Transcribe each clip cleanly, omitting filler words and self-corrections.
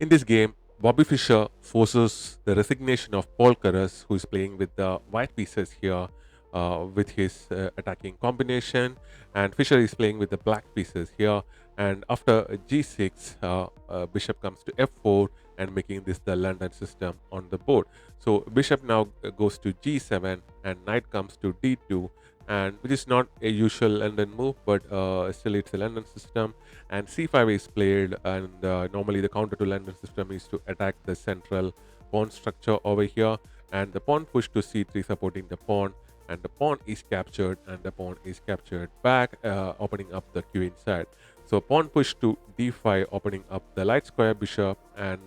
In this game, Bobby Fischer forces the resignation of Paul Keres, who is playing with the white pieces here with his attacking combination, and Fischer is playing with the black pieces here. And after g6, bishop comes to f4 and making this the London system on the board. So bishop now goes to g7 and knight comes to d2, and which is not a usual London move, but still it's a London system. And c5 is played, and normally the counter to London system is to attack the central pawn structure over here, and the pawn push to c3 supporting the pawn, and the pawn is captured and the pawn is captured back, opening up the queen side. So pawn push to d5 opening up the light square bishop, and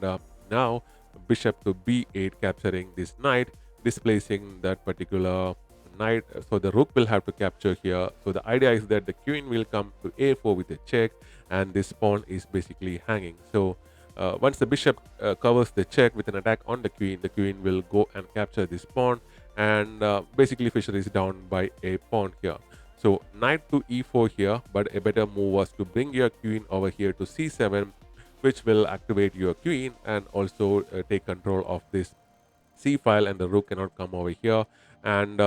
now bishop to b8 capturing this knight, displacing that particular knight. So the rook will have to capture here. So the idea is that the queen will come to a4 with a check, and this pawn is basically hanging. So once the bishop covers the check with an attack on the queen will go and capture this pawn, and basically Fischer is down by a pawn here. So knight to e4 here, but a better move was to bring your queen over here to c7, which will activate your queen and also take control of this c file, and the rook cannot come over here. And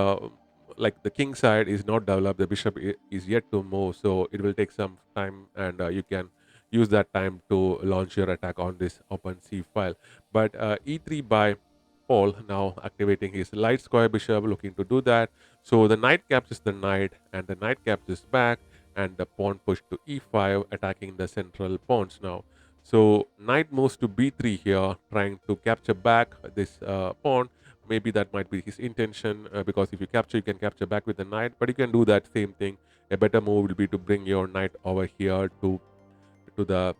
like the king side is not developed, the bishop is yet to move, so it will take some time, and you can use that time to launch your attack on this open c file. But e3 by Paul, now activating his light square bishop, looking to do that. So the knight captures the knight, and the knight captures back, and the pawn push to e5, attacking the central pawns now. So knight moves to b3 here, trying to capture back this pawn. Maybe that might be his intention, because if you capture, you can capture back with the knight. But you can do that same thing. A better move will be to bring your knight over here to the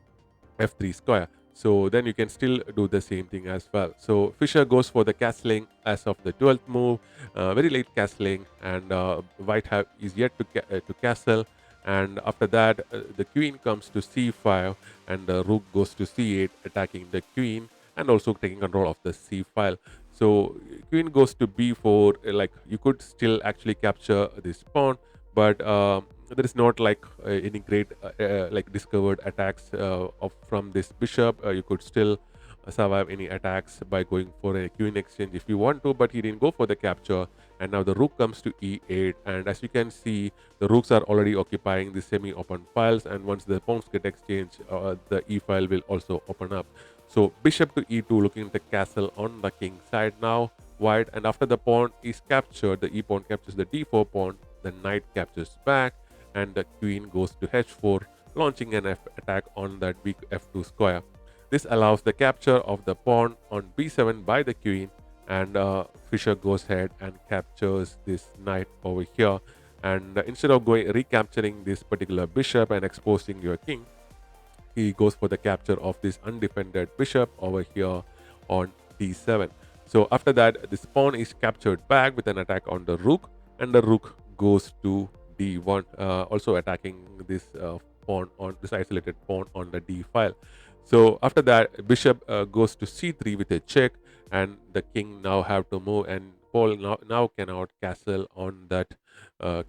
f3 square. So then you can still do the same thing as well. So Fischer goes for the castling as of the 12th move, very late castling, and white is yet to castle. And after that, the queen comes to c5, and the rook goes to c8, attacking the queen and also taking control of the c file. So queen goes to b4, like you could still actually capture this pawn, but there is not like any great like discovered attacks from this bishop. You could still survive any attacks by going for a queen exchange if you want to, but he didn't go for the capture. And now the rook comes to e8, and as you can see, the rooks are already occupying the semi-open files, and once the pawns get exchanged, the e file will also open up. So bishop to e2, looking at the castle on the king side now, white. And after the pawn is captured, the e pawn captures the d4 pawn, the knight captures back, and the queen goes to h4, launching an attack on that weak f2 square. This allows the capture of the pawn on b7 by the queen, and Fischer goes ahead and captures this knight over here. And instead of recapturing this particular bishop and exposing your king, he goes for the capture of this undefended bishop over here on d7. So after that, this pawn is captured back with an attack on the rook, and the rook goes to d1, also attacking this pawn on this isolated pawn on the d file. So after that, bishop goes to c3 with a check, and the king now have to move, and Paul now cannot castle on that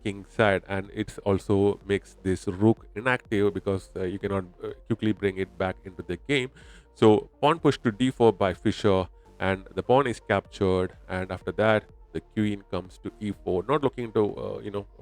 king side, and it also makes this rook inactive because you cannot quickly bring it back into the game. So pawn push to d4 by Fischer, and the pawn is captured, and after that the queen comes to e4, not looking to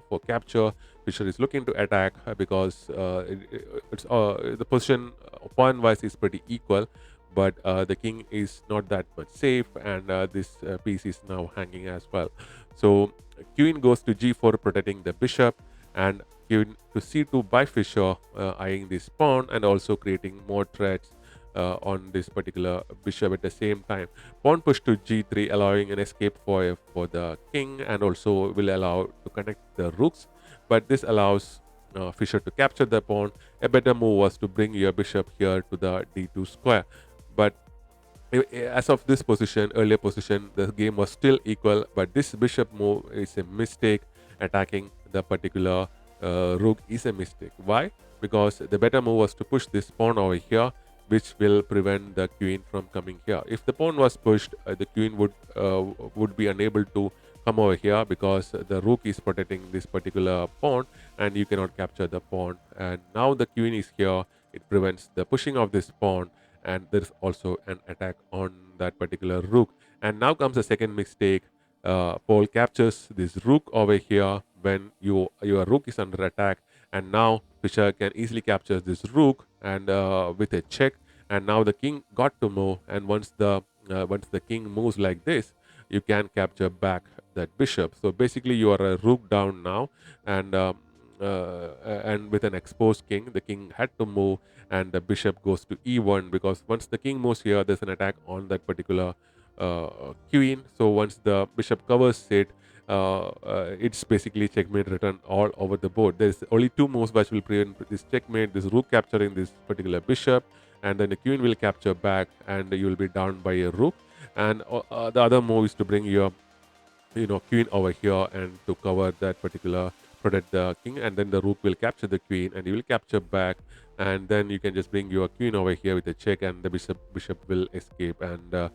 for capture. Fischer is looking to attack because the position pawn wise is pretty equal, but the king is not that much safe, and this piece is now hanging as well. So queen goes to g4, protecting the bishop, and queen to c2 by Fischer, eyeing this pawn and also creating more threats on this particular bishop at the same time. Pawn push to g3, allowing an escape for the king, and also will allow to connect the rooks, but this allows Fischer to capture the pawn. A better move was to bring your bishop here to the d2 square, but as of this position, earlier position, the game was still equal, but this bishop move is a mistake. Attacking the particular rook is a mistake. Why? Because the better move was to push this pawn over here, which will prevent the queen from coming here. If the pawn was pushed, the queen would be unable to come over here because the rook is protecting this particular pawn, and you cannot capture the pawn. And now the queen is here. It prevents the pushing of this pawn, and there is also an attack on that particular rook. And now comes the second mistake. Paul captures this rook over here when your rook is under attack, and now Fischer can easily capture this rook and with a check. And now the king got to move, and once the king moves like this, you can capture back that bishop. So basically, you are a rook down now, and and with an exposed king, the king had to move, and the bishop goes to e1, because once the king moves here, there's an attack on that particular queen. So once the bishop covers it, it's basically checkmate written all over the board. There's only two moves which will prevent this checkmate: this rook capturing this particular bishop, and then the queen will capture back, and you will be down by a rook. And the other move is to bring your queen over here and to cover that particular, protect the king, and then the rook will capture the queen and you will capture back, and then you can just bring your queen over here with a check, and the bishop will escape, and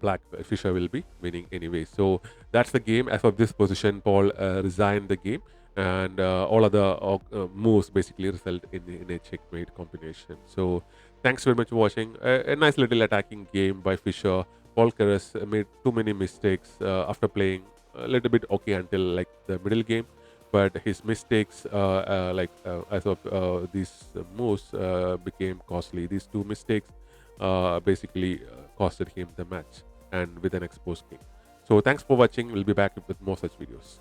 black Fischer will be winning anyway. So that's the game. As of this position, Paul resigned the game, and all other moves basically result in a checkmate combination. So thanks very much for watching. A nice little attacking game by Fischer. Paul Keres made too many mistakes after playing a little bit okay until like the middle game, but his mistakes, as of these moves, became costly. These two mistakes basically costed him the match, and with an exposed king. So thanks for watching. We'll be back with more such videos.